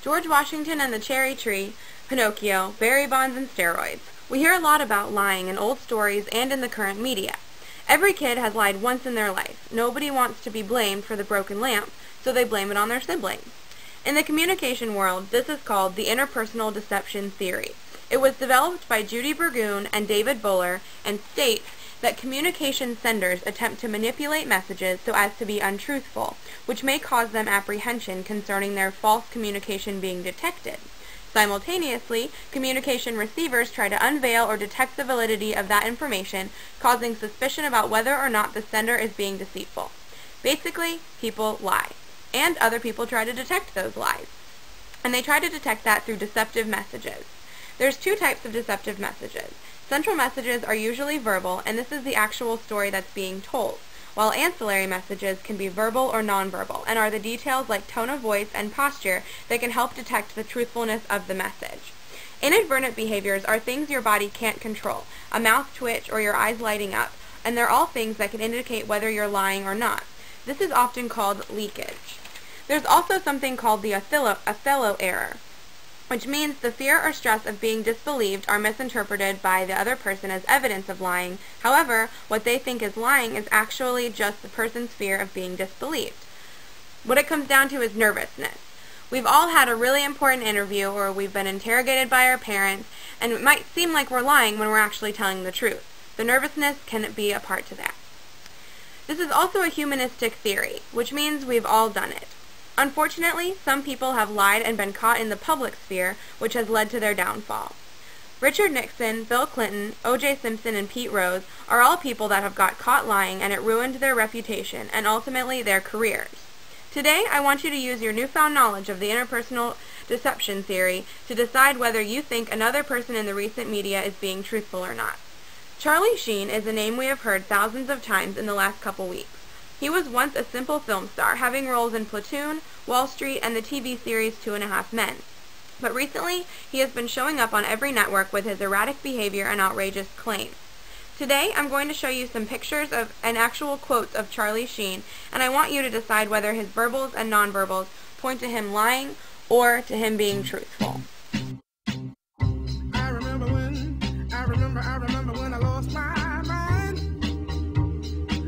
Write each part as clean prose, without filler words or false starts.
George Washington and the Cherry Tree, Pinocchio, Barry Bonds, and steroids. We hear a lot about lying in old stories and in the current media. Every kid has lied once in their life. Nobody wants to be blamed for the broken lamp, so they blame it on their siblings. In the communication world, this is called the interpersonal deception theory. It was developed by Judy Burgoon and David Buller and states that communication senders attempt to manipulate messages so as to be untruthful, which may cause them apprehension concerning their false communication being detected. Simultaneously, communication receivers try to unveil or detect the validity of that information, causing suspicion about whether or not the sender is being deceitful. Basically, people lie, and other people try to detect those lies. And they try to detect that through deceptive messages. There's two types of deceptive messages. Central messages are usually verbal, and this is the actual story that's being told, while ancillary messages can be verbal or nonverbal, and are the details like tone of voice and posture that can help detect the truthfulness of the message. Inadvertent behaviors are things your body can't control, a mouth twitch or your eyes lighting up, and they're all things that can indicate whether you're lying or not. This is often called leakage. There's also something called the Othello error, which means the fear or stress of being disbelieved are misinterpreted by the other person as evidence of lying. However, what they think is lying is actually just the person's fear of being disbelieved. What it comes down to is nervousness. We've all had a really important interview, or we've been interrogated by our parents, and it might seem like we're lying when we're actually telling the truth. The nervousness can be a part to that. This is also a humanistic theory, which means we've all done it. Unfortunately, some people have lied and been caught in the public sphere, which has led to their downfall. Richard Nixon, Bill Clinton, O.J. Simpson, and Pete Rose are all people that have got caught lying, and it ruined their reputation and ultimately their careers. Today, I want you to use your newfound knowledge of the interpersonal deception theory to decide whether you think another person in the recent media is being truthful or not. Charlie Sheen is a name we have heard thousands of times in the last couple weeks. He was once a simple film star, having roles in Platoon, Wall Street, and the TV series 2.5 Men. But recently, he has been showing up on every network with his erratic behavior and outrageous claims. Today, I'm going to show you some pictures and actual quotes of Charlie Sheen, and I want you to decide whether his verbals and nonverbals point to him lying or to him being truthful. I remember when I lost my mind.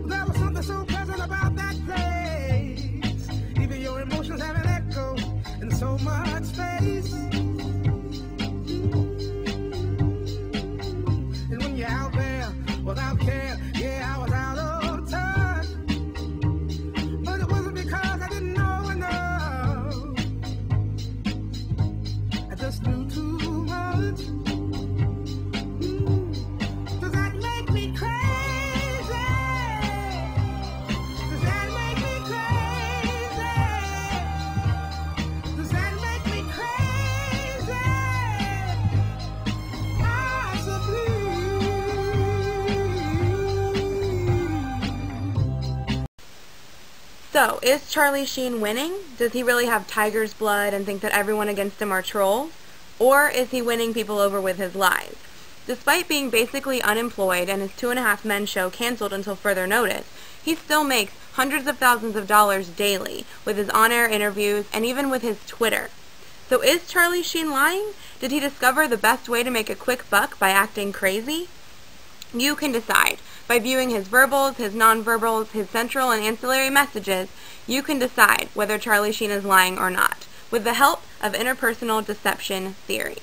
There was something so pleasant about that place. Even your emotions have an echo in so much space. And when you're out there without care, yeah, I was out of touch. But it wasn't because I didn't know enough. I just knew too much. Does that make me crazy? Does that make me crazy? Does that make me crazy? Possibly. So, is Charlie Sheen winning? Does he really have tiger's blood and think that everyone against him are trolls? Or is he winning people over with his lies? Despite being basically unemployed and his 2.5 Men show canceled until further notice, he still makes hundreds of thousands of dollars daily with his on-air interviews and even with his Twitter. So is Charlie Sheen lying? Did he discover the best way to make a quick buck by acting crazy? You can decide. By viewing his verbals, his nonverbals, his central and ancillary messages, you can decide whether Charlie Sheen is lying or not, with the help of interpersonal deception theory.